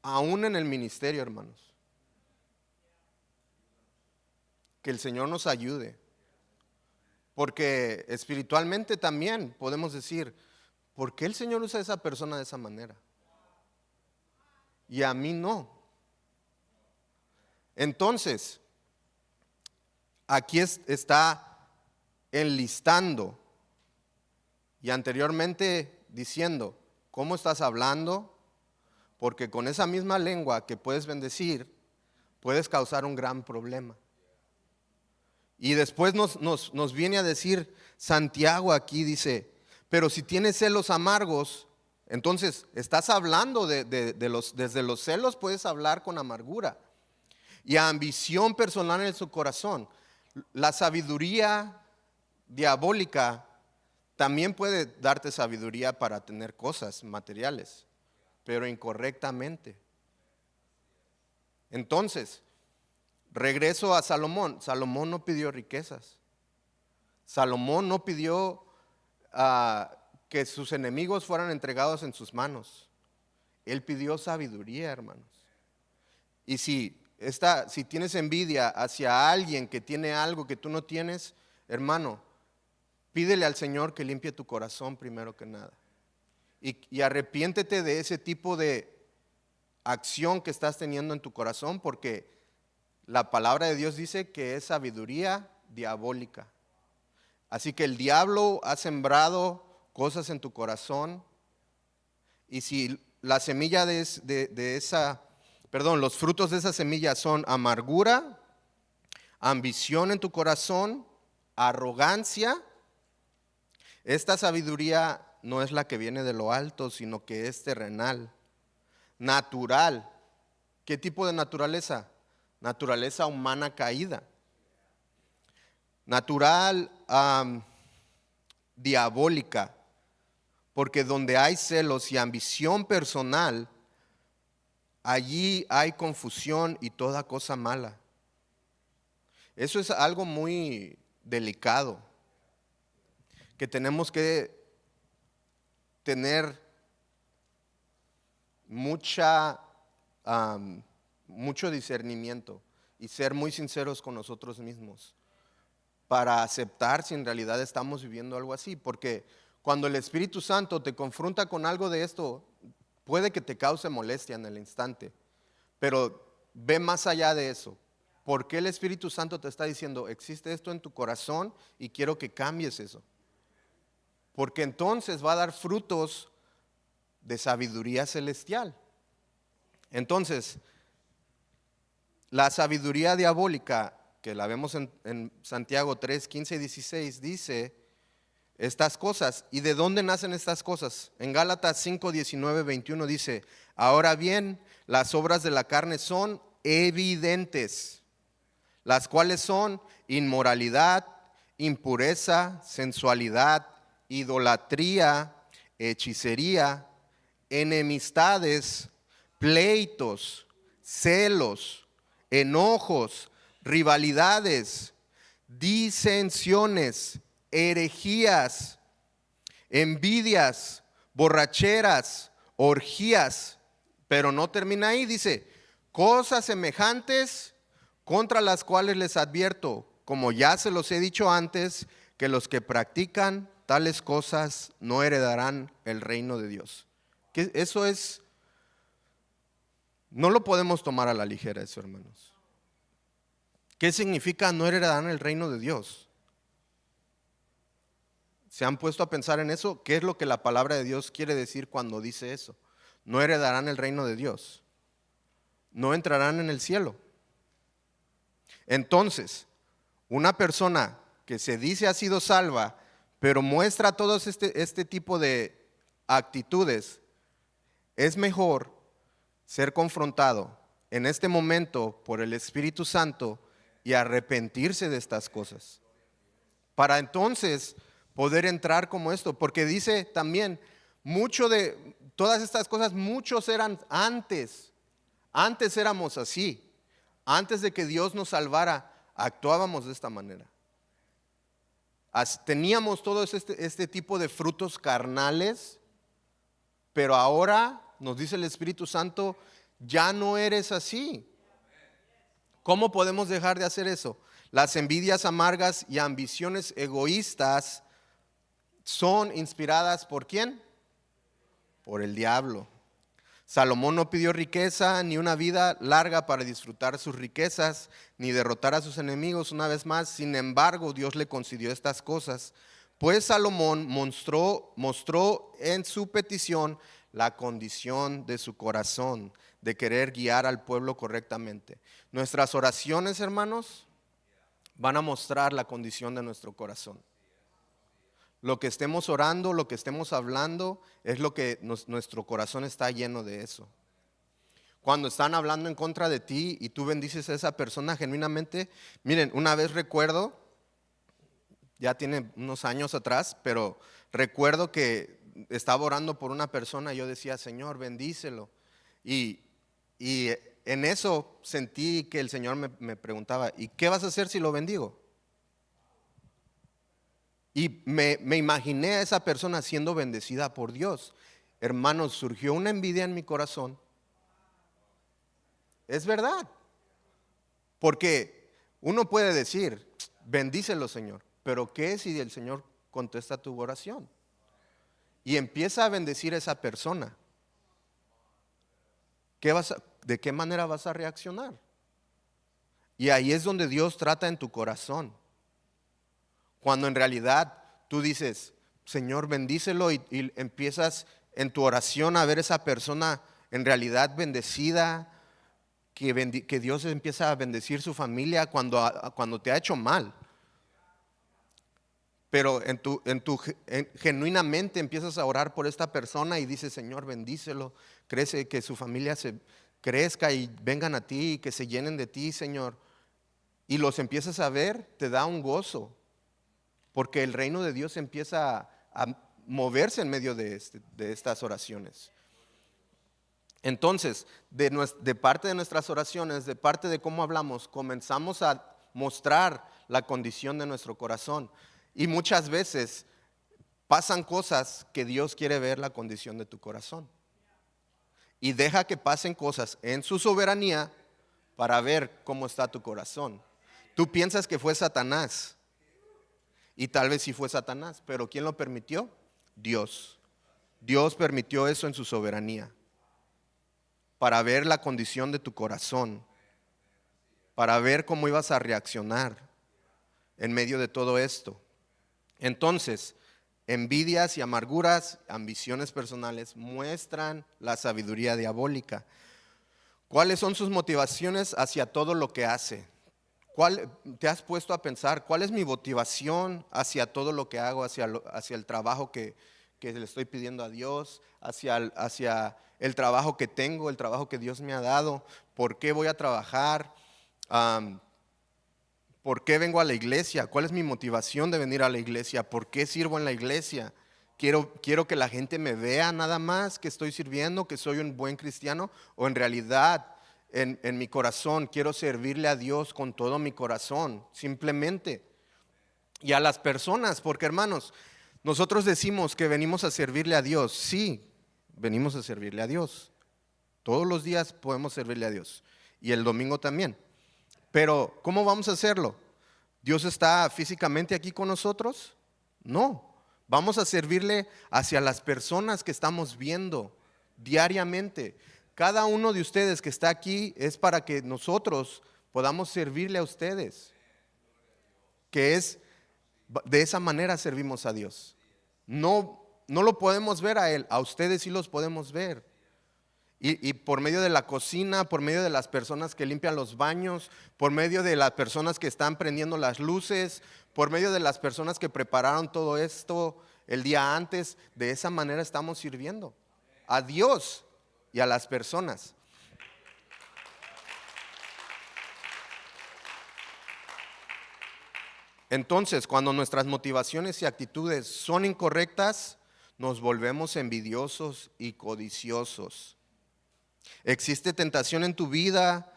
aún en el ministerio, hermanos. Que el Señor nos ayude, porque espiritualmente también podemos decir, ¿por qué el Señor usa a esa persona de esa manera? Y a mí no. Entonces, aquí está enlistando y anteriormente diciendo, ¿cómo estás hablando? Porque con esa misma lengua que puedes bendecir, puedes causar un gran problema. Y después nos viene a decir Santiago aquí, dice, pero si tienes celos amargos, entonces estás hablando desde los celos puedes hablar con amargura y ambición personal en su corazón. La sabiduría diabólica también puede darte sabiduría para tener cosas materiales, pero incorrectamente. Entonces, regreso a Salomón. Salomón no pidió riquezas. Salomón no pidió que sus enemigos fueran entregados en sus manos. Él pidió sabiduría, hermanos. Y si tienes envidia hacia alguien que tiene algo que tú no tienes, hermano, pídele al Señor que limpie tu corazón primero que nada. Y arrepiéntete de ese tipo de acción que estás teniendo en tu corazón, porque la palabra de Dios dice que es sabiduría diabólica. Así que el diablo ha sembrado cosas en tu corazón, y si la semilla los frutos de esa semilla son amargura, ambición en tu corazón, arrogancia, esta sabiduría no es la que viene de lo alto, sino que es terrenal, natural. ¿Qué tipo de naturaleza? Naturaleza humana caída. Natural, diabólica. Porque donde hay celos y ambición personal, allí hay confusión y toda cosa mala. Eso es algo muy delicado, que tenemos que tener mucho discernimiento y ser muy sinceros con nosotros mismos para aceptar si en realidad estamos viviendo algo así. Porque cuando el Espíritu Santo te confronta con algo de esto, puede que te cause molestia en el instante, pero ve más allá de eso. ¿Por qué el Espíritu Santo te está diciendo, existe esto en tu corazón y quiero que cambies eso? Porque entonces va a dar frutos de sabiduría celestial. Entonces, la sabiduría diabólica, que la vemos en Santiago 3, 15 y 16, dice estas cosas. ¿Y de dónde nacen estas cosas? En Gálatas 5, 19, 21 dice, ahora bien, las obras de la carne son evidentes, las cuales son inmoralidad, impureza, sensualidad, idolatría, hechicería, enemistades, pleitos, celos, enojos, rivalidades, disensiones, herejías, envidias, borracheras, orgías. Pero no termina ahí, dice, cosas semejantes contra las cuales les advierto, como ya se los he dicho antes, que los que practican tales cosas no heredarán el reino de Dios. Que eso es, no lo podemos tomar a la ligera eso, hermanos. ¿Qué significa no heredarán el reino de Dios? ¿Se han puesto a pensar en eso? ¿Qué es lo que la palabra de Dios quiere decir cuando dice eso? No heredarán el reino de Dios. No entrarán en el cielo. Entonces, una persona que se dice ha sido salva, pero muestra todos este tipo de actitudes, es mejor ser confrontado en este momento por el Espíritu Santo y arrepentirse de estas cosas, para entonces poder entrar como esto. Porque dice también, mucho de todas estas cosas, muchos eran antes éramos así, antes de que Dios nos salvara, actuábamos de esta manera. Teníamos todo este tipo de frutos carnales, pero ahora nos dice el Espíritu Santo, ya no eres así. ¿Cómo podemos dejar de hacer eso? Las envidias amargas y ambiciones egoístas son inspiradas ¿por quién? Por el diablo. Salomón no pidió riqueza ni una vida larga para disfrutar sus riquezas, ni derrotar a sus enemigos una vez más. Sin embargo, Dios le concedió estas cosas, pues Salomón mostró en su petición la condición de su corazón, de querer guiar al pueblo correctamente. Nuestras oraciones, hermanos, van a mostrar la condición de nuestro corazón. Lo que estemos orando, lo que estemos hablando, es lo que nuestro corazón está lleno de eso. Cuando están hablando en contra de ti y tú bendices a esa persona genuinamente, miren, una vez recuerdo, ya tiene unos años atrás, pero recuerdo que estaba orando por una persona y yo decía, Señor, bendícelo. Y en eso sentí que el Señor me preguntaba, ¿y qué vas a hacer si lo bendigo? Y me imaginé a esa persona siendo bendecida por Dios. Hermanos, surgió una envidia en mi corazón. Es verdad. Porque uno puede decir, bendícelo, Señor. Pero ¿qué si el Señor contesta tu oración. Y empieza a bendecir a esa persona. ¿De qué manera vas a reaccionar? Y ahí es donde Dios trata en tu corazón. Cuando en realidad tú dices, Señor, bendícelo, y empiezas en tu oración a ver esa persona en realidad bendecida, que Dios empieza a bendecir su familia cuando te ha hecho mal. Pero genuinamente empiezas a orar por esta persona y dices, Señor, bendícelo, crece, que su familia se crezca y vengan a ti, que se llenen de ti, Señor. Y los empiezas a ver, te da un gozo, porque el reino de Dios empieza a moverse en medio de estas oraciones. Entonces, de parte de nuestras oraciones, de parte de cómo hablamos, comenzamos a mostrar la condición de nuestro corazón. Y muchas veces pasan cosas que Dios quiere ver la condición de tu corazón. Y deja que pasen cosas en su soberanía para ver cómo está tu corazón. Tú piensas que fue Satanás. Y tal vez sí fue Satanás, pero ¿quién lo permitió? Dios. Dios permitió eso en su soberanía, para ver la condición de tu corazón, para ver cómo ibas a reaccionar en medio de todo esto. Entonces, envidias y amarguras, ambiciones personales muestran la sabiduría diabólica. ¿Cuáles son sus motivaciones hacia todo lo que hace? ¿Te has puesto a pensar cuál es mi motivación hacia todo lo que hago, hacia el trabajo que le estoy pidiendo a Dios, hacia el trabajo que tengo, el trabajo que Dios me ha dado? ¿Por qué voy a trabajar? ¿Por qué vengo a la iglesia? ¿Cuál es mi motivación de venir a la iglesia? ¿Por qué sirvo en la iglesia? ¿Quiero que la gente me vea nada más que estoy sirviendo, que soy un buen cristiano? ¿O en realidad en mi corazón quiero servirle a Dios con todo mi corazón, simplemente? Y a las personas, porque hermanos, nosotros decimos que venimos a servirle a Dios. Sí, venimos a servirle a Dios. Todos los días podemos servirle a Dios. Y el domingo también. Pero, ¿cómo vamos a hacerlo? ¿Dios está físicamente aquí con nosotros? No. Vamos a servirle hacia las personas que estamos viendo diariamente. Cada uno de ustedes que está aquí es para que nosotros podamos servirle a ustedes. Que es, de esa manera servimos a Dios. No lo podemos ver a Él, a ustedes sí los podemos ver. Y por medio de la cocina, por medio de las personas que limpian los baños, por medio de las personas que están prendiendo las luces, por medio de las personas que prepararon todo esto el día antes, de esa manera estamos sirviendo a Dios y a las personas. Entonces, cuando nuestras motivaciones y actitudes son incorrectas, nos volvemos envidiosos y codiciosos. Existe tentación en tu vida,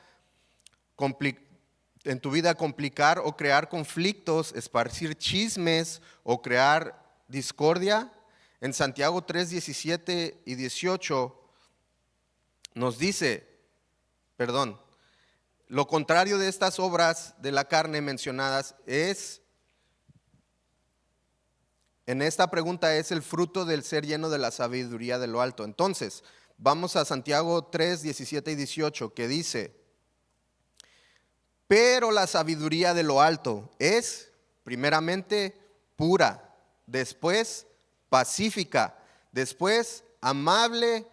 complicar o crear conflictos, esparcir chismes o crear discordia. En Santiago 3, 17 y 18 nos dice, lo contrario de estas obras de la carne mencionadas en esta pregunta es el fruto del ser lleno de la sabiduría de lo alto. Entonces, vamos a Santiago 3, 17 y 18, que dice, pero la sabiduría de lo alto es, primeramente, pura, después, pacífica, después, amable,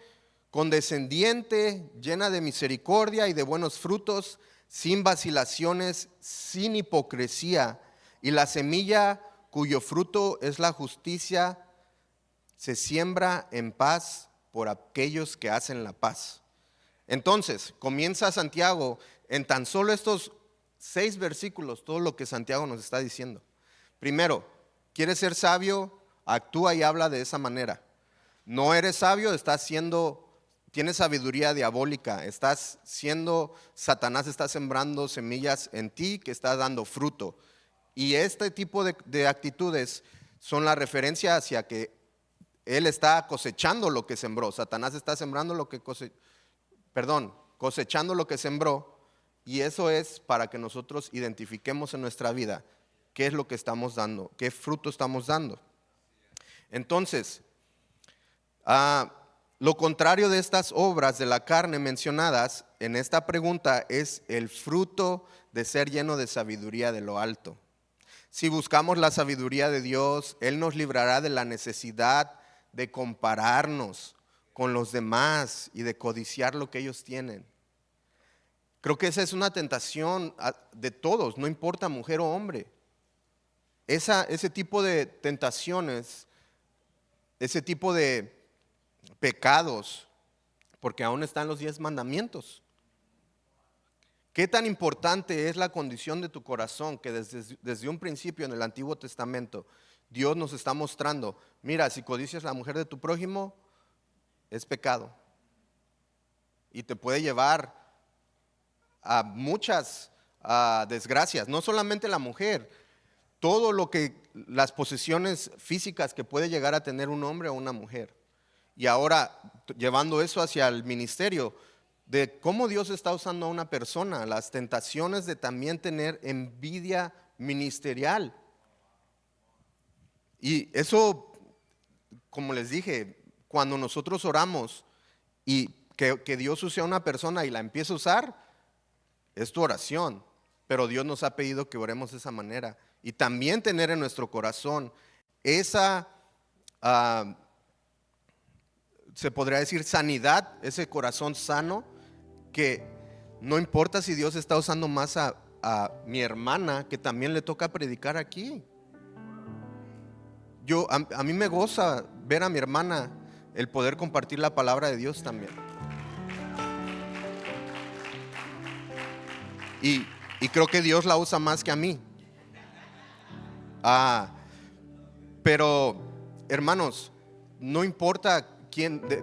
condescendiente, llena de misericordia y de buenos frutos, sin vacilaciones, sin hipocresía. Y la semilla cuyo fruto es la justicia se siembra en paz por aquellos que hacen la paz. Entonces, comienza Santiago en tan solo estos 6 versículos, todo lo que Santiago nos está diciendo. Primero, ¿quieres ser sabio? Actúa y habla de esa manera. No eres sabio, tienes sabiduría diabólica, Satanás está sembrando semillas en ti que está dando fruto. Y este tipo de actitudes son la referencia hacia que él está cosechando lo que sembró. Satanás está sembrando cosechando lo que sembró. Y eso es para que nosotros identifiquemos en nuestra vida qué es lo que estamos dando, qué fruto estamos dando. Entonces, lo contrario de estas obras de la carne mencionadas en esta pregunta es el fruto de ser lleno de sabiduría de lo alto. Si buscamos la sabiduría de Dios, Él nos librará de la necesidad de compararnos con los demás y de codiciar lo que ellos tienen. Creo que esa es una tentación de todos, no importa mujer o hombre. Ese tipo de tentaciones, ese tipo de pecados, porque aún están los 10 mandamientos. ¿Qué tan importante es la condición de tu corazón que desde un principio en el Antiguo Testamento Dios nos está mostrando? Mira, si codicias la mujer de tu prójimo, es pecado. Y te puede llevar a muchas desgracias. No solamente la mujer, todo lo que, las posesiones físicas que puede llegar a tener un hombre o una mujer. Y ahora, llevando eso hacia el ministerio, de cómo Dios está usando a una persona, las tentaciones de también tener envidia ministerial. Y eso, como les dije, cuando nosotros oramos y que Dios use a una persona y la empiece a usar, es tu oración. Pero Dios nos ha pedido que oremos de esa manera. Y también tener en nuestro corazón esa, se podría decir, sanidad, ese corazón sano, que no importa si Dios está usando más a mi hermana, que también le toca predicar aquí. A mí me goza ver a mi hermana el poder compartir la palabra de Dios también. Y creo que Dios la usa más que a mí. Pero, hermanos, no importa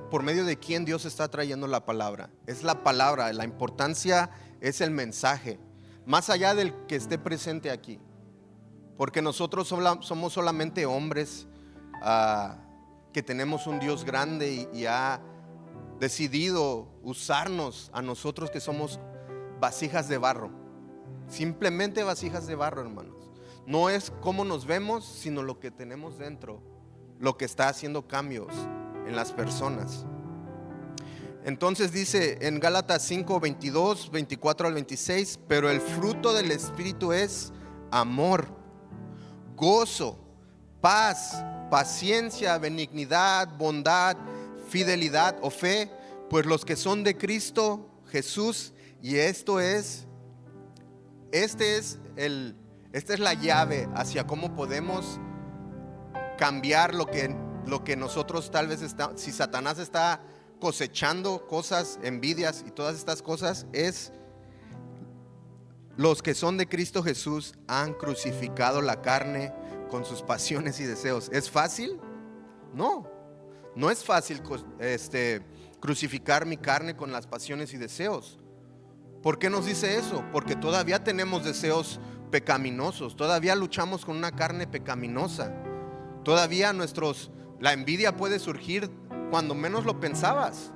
por medio de quién Dios está trayendo la palabra. Es la palabra, la importancia es el mensaje, más allá del que esté presente aquí. Porque nosotros somos solamente hombres que tenemos un Dios grande y ha decidido usarnos a nosotros que somos vasijas de barro. Simplemente vasijas de barro, hermanos. No es cómo nos vemos, sino lo que tenemos dentro, lo que está haciendo cambios en las personas. Entonces dice en Gálatas 5, 22, 24 al 26, pero el fruto del Espíritu es amor, gozo, paz, paciencia, benignidad, bondad, fidelidad o fe, pues los que son de Cristo Jesús, y esta es la llave hacia cómo podemos cambiar lo que nosotros tal vez si Satanás está cosechando cosas, envidias y todas estas cosas, es los que son de Cristo Jesús han crucificado la carne con sus pasiones y deseos. ¿Es fácil? No es fácil crucificar mi carne con las pasiones y deseos. ¿Por qué nos dice eso? Porque todavía tenemos deseos pecaminosos, todavía luchamos con una carne pecaminosa. Todavía la envidia puede surgir cuando menos lo pensabas.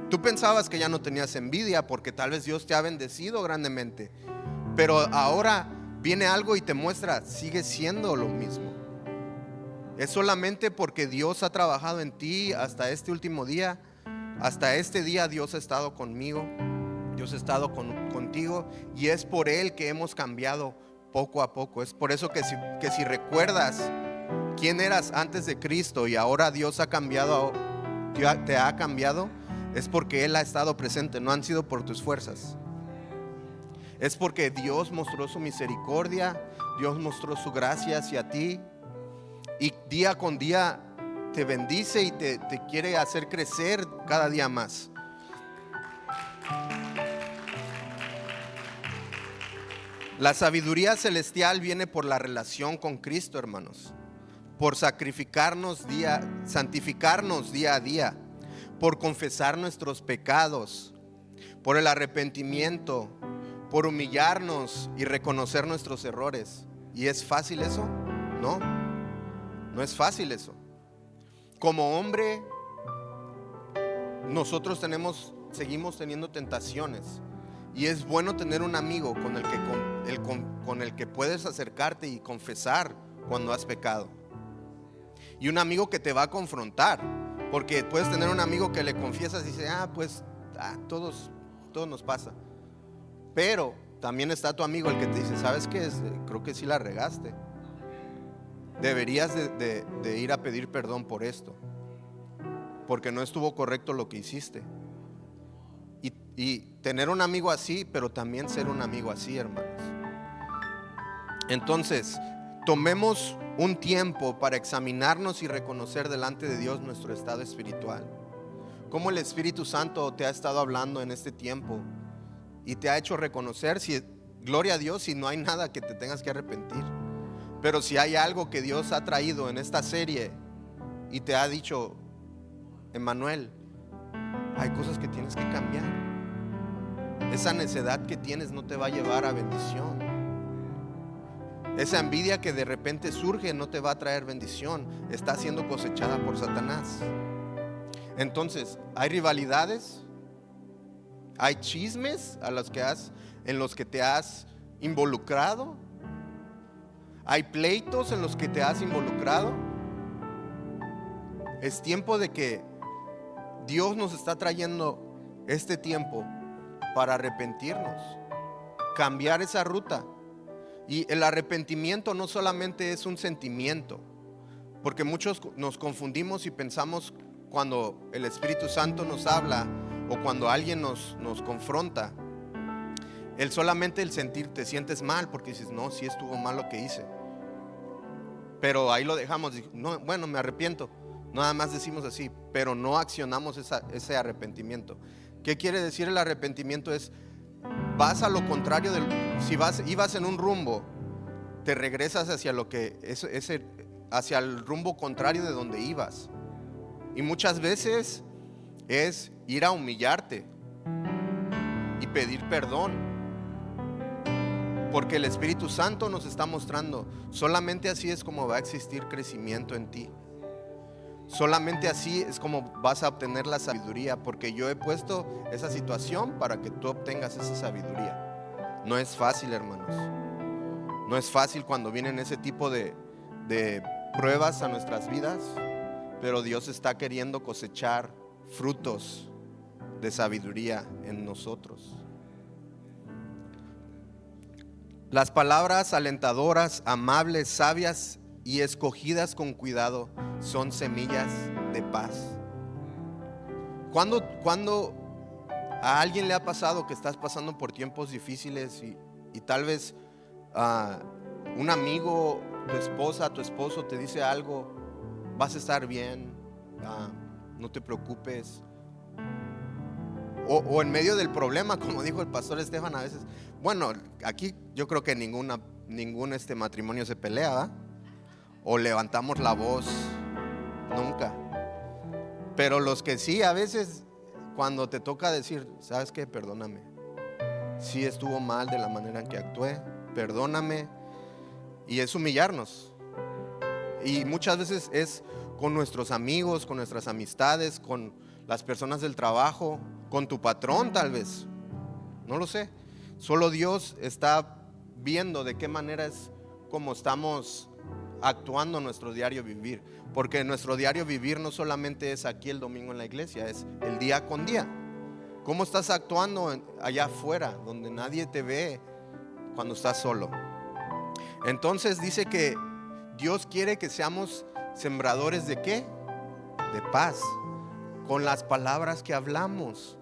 Tú pensabas que ya no tenías envidia porque tal vez Dios te ha bendecido grandemente, pero ahora viene algo y te muestra, sigue siendo lo mismo. Es solamente porque Dios ha trabajado en ti hasta este último día. Hasta este día Dios ha estado conmigo, Dios ha estado contigo, y es por Él que hemos cambiado poco a poco. Es por eso que si recuerdas quién eras antes de Cristo y ahora Dios te ha cambiado, es porque Él ha estado presente, no han sido por tus fuerzas. Es porque Dios mostró su misericordia, Dios mostró su gracia hacia ti, y día con día te bendice y te quiere hacer crecer cada día más. La sabiduría celestial viene por la relación con Cristo, hermanos, por santificarnos día a día, por confesar nuestros pecados, por el arrepentimiento, por humillarnos y reconocer nuestros errores. ¿Y es fácil eso? No es fácil eso. Como hombre, nosotros seguimos teniendo tentaciones, y es bueno tener un amigo con el que puedes acercarte y confesar cuando has pecado. y un amigo que te va a confrontar, porque puedes tener un amigo que le confiesas y dice, todos nos pasa. Pero también está tu amigo, el que te dice, ¿sabes qué? Creo que sí la regaste. Deberías de ir a pedir perdón por esto, porque no estuvo correcto lo que hiciste. Y tener un amigo así, pero también ser un amigo así, hermanos. Entonces, tomemos un tiempo para examinarnos y reconocer delante de Dios nuestro estado espiritual. Cómo el Espíritu Santo te ha estado hablando en este tiempo y te ha hecho reconocer, gloria a Dios, si no hay nada que te tengas que arrepentir. Pero si hay algo que Dios ha traído en esta serie y te ha dicho, Emmanuel, hay cosas que tienes que cambiar. Esa necedad que tienes no te va a llevar a bendición. Esa envidia que de repente surge no te va a traer bendición. Está siendo cosechada por Satanás. Entonces, hay rivalidades, hay chismes en los que te has involucrado, hay pleitos en los que te has involucrado. Es tiempo de que Dios nos está trayendo este tiempo para arrepentirnos, cambiar esa ruta. Y el arrepentimiento no solamente es un sentimiento, porque muchos nos confundimos y pensamos cuando el Espíritu Santo nos habla o cuando alguien nos confronta, solamente el sentir, te sientes mal porque dices, no, sí estuvo mal lo que hice. Pero ahí lo dejamos, no, bueno, me arrepiento. Nada más decimos así, pero no accionamos ese arrepentimiento. ¿Qué quiere decir el arrepentimiento? Es, vas a lo contrario si ibas en un rumbo, te regresas hacia hacia el rumbo contrario de donde ibas. Y muchas veces es ir a humillarte y pedir perdón, porque el Espíritu Santo nos está mostrando, solamente así es como va a existir crecimiento en ti. Solamente así es como vas a obtener la sabiduría, porque yo he puesto esa situación para que tú obtengas esa sabiduría. No es fácil, hermanos. No es fácil cuando vienen ese tipo de pruebas a nuestras vidas, pero Dios está queriendo cosechar frutos de sabiduría en nosotros. Las palabras alentadoras, amables, sabias y escogidas con cuidado son semillas de paz. Cuando a alguien le ha pasado que estás pasando por tiempos difíciles y tal vez un amigo, tu esposa, tu esposo te dice algo, vas a estar bien, no te preocupes, o en medio del problema, como dijo el pastor Estefan a veces, bueno, aquí yo creo que ningún matrimonio se pelea, ¿verdad? O levantamos la voz, nunca. Pero los que sí, a veces cuando te toca decir, ¿sabes qué? Perdóname, sí estuvo mal de la manera en que actué, perdóname. Y es humillarnos. Y muchas veces es con nuestros amigos, con nuestras amistades, con las personas del trabajo, con tu patrón tal vez, no lo sé. Solo Dios está viendo de qué manera es como estamos actuando nuestro diario vivir, porque nuestro diario vivir no solamente es aquí el domingo en la iglesia, es el día con día. ¿Cómo estás actuando allá afuera, donde nadie te ve, cuando estás solo? Entonces dice que Dios quiere que seamos sembradores de ¿qué? De paz, con las palabras que hablamos.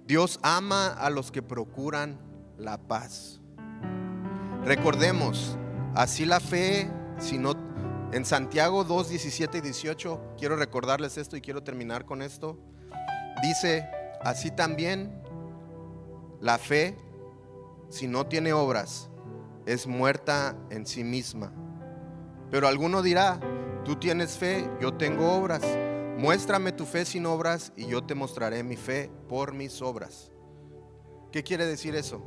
Dios ama a los que procuran la paz. Recordemos, así la fe, en Santiago 2, 17 y 18, quiero recordarles esto y quiero terminar con esto. Dice, así también la fe, si no tiene obras, es muerta en sí misma. Pero alguno dirá, tú tienes fe, yo tengo obras. Muéstrame tu fe sin obras y yo te mostraré mi fe por mis obras. ¿Qué quiere decir eso?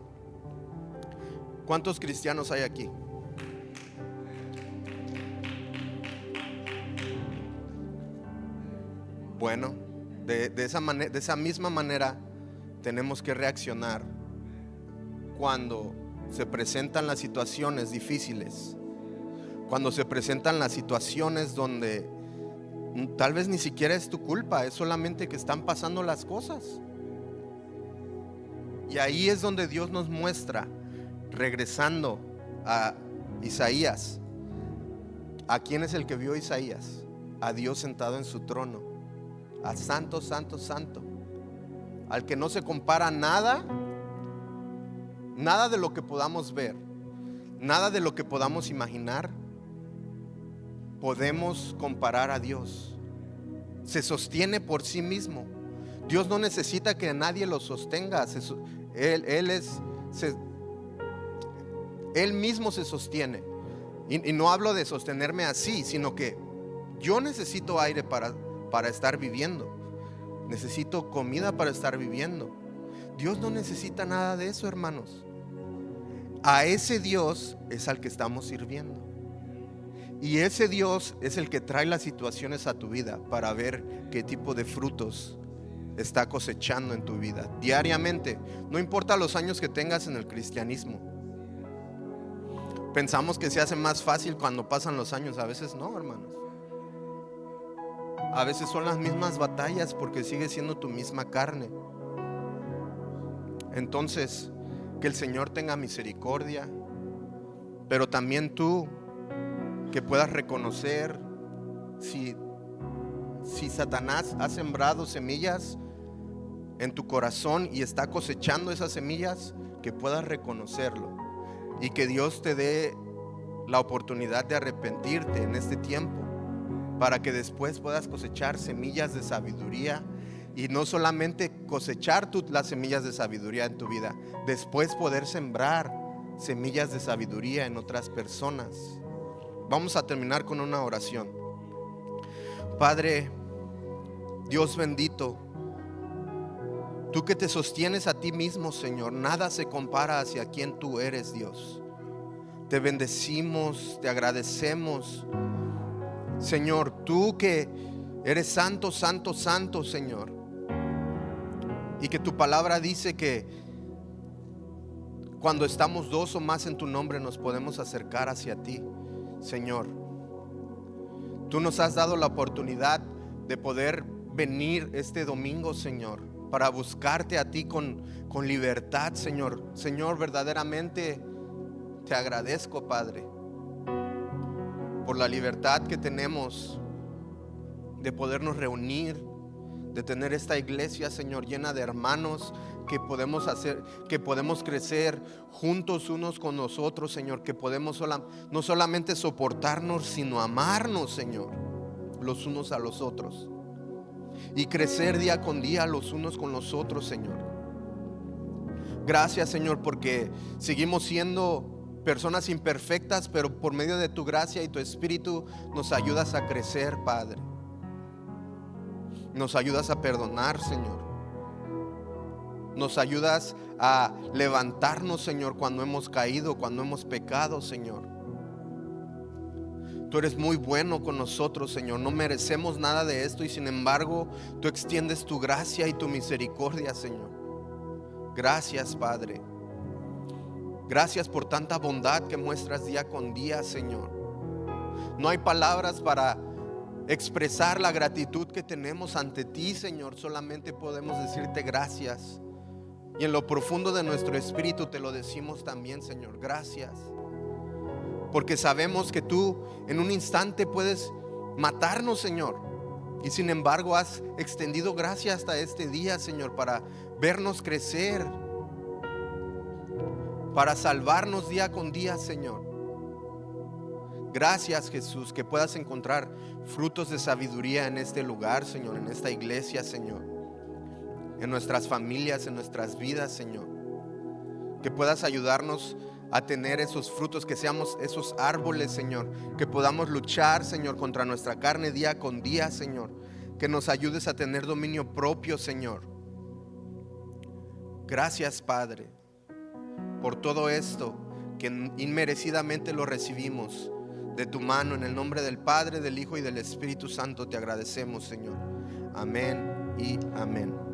¿Cuántos cristianos hay aquí? Bueno, de esa misma manera tenemos que reaccionar cuando se presentan las situaciones difíciles. Cuando se presentan las situaciones donde tal vez ni siquiera es tu culpa, es solamente que están pasando las cosas. Y ahí es donde Dios nos muestra, regresando a Isaías. ¿A quién es el que vio Isaías? A Dios sentado en su trono, a santo, santo, santo, al que no se compara nada de lo que podamos ver, nada de lo que podamos imaginar. Podemos comparar a Dios. Se sostiene por sí mismo. Dios no necesita que nadie lo sostenga. Él mismo se sostiene. Y no hablo de sostenerme así, sino que yo necesito aire para estar viviendo. Necesito comida para estar viviendo. Dios no necesita nada de eso, hermanos. A ese Dios es al que estamos sirviendo. Y ese Dios es el que trae las situaciones a tu vida para ver qué tipo de frutos está cosechando en tu vida diariamente. No importa los años que tengas en el cristianismo. Pensamos que se hace más fácil cuando pasan los años. A veces no, hermanos. A veces son las mismas batallas porque sigue siendo tu misma carne. Entonces, que el Señor tenga misericordia, pero también tú que puedas reconocer si Satanás ha sembrado semillas en tu corazón y está cosechando esas semillas, que puedas reconocerlo y que Dios te dé la oportunidad de arrepentirte en este tiempo, para que después puedas cosechar semillas de sabiduría. Y no solamente cosechar las semillas de sabiduría en tu vida, después poder sembrar semillas de sabiduría en otras personas. Vamos a terminar con una oración. Padre, Dios bendito, tú que te sostienes a ti mismo, Señor, nada se compara hacia quien tú eres, Dios. Te bendecimos, te agradecemos, Señor, tú que eres santo, santo, santo, Señor. Y que tu palabra dice que cuando estamos dos o más en tu nombre nos podemos acercar hacia ti, Señor. Tú nos has dado la oportunidad de poder venir este domingo, Señor, para buscarte a ti con libertad, Señor. Señor, verdaderamente te agradezco, Padre, por la libertad que tenemos de podernos reunir, de tener esta iglesia, Señor, llena de hermanos que podemos crecer juntos unos con nosotros, Señor, que podemos no solamente soportarnos, sino amarnos, Señor, los unos a los otros, y crecer día con día los unos con los otros, Señor. Gracias, Señor, porque seguimos siendo personas imperfectas, pero por medio de tu gracia y tu espíritu nos ayudas a crecer, Padre. Nos ayudas a perdonar, Señor. Nos ayudas a levantarnos, Señor, cuando hemos caído, cuando hemos pecado, Señor. Tú eres muy bueno con nosotros, Señor. No merecemos nada de esto y sin embargo tú extiendes tu gracia y tu misericordia, Señor. Gracias, Padre. Gracias por tanta bondad que muestras día con día, Señor. No hay palabras para expresar la gratitud que tenemos ante ti, Señor. Solamente podemos decirte gracias. Y en lo profundo de nuestro espíritu te lo decimos también, Señor. Gracias. Porque sabemos que tú en un instante puedes matarnos, Señor. Y sin embargo has extendido gracia hasta este día, Señor, para vernos crecer, para salvarnos día con día, Señor. Gracias, Jesús, que puedas encontrar frutos de sabiduría en este lugar, Señor, en esta iglesia, Señor, en nuestras familias, en nuestras vidas, Señor. Que puedas ayudarnos a tener esos frutos, que seamos esos árboles, Señor, que podamos luchar, Señor, contra nuestra carne día con día, Señor. Que nos ayudes a tener dominio propio, Señor. Gracias, Padre, por todo esto que inmerecidamente lo recibimos de tu mano. En el nombre del Padre, del Hijo y del Espíritu Santo te agradecemos, Señor. Amén y amén.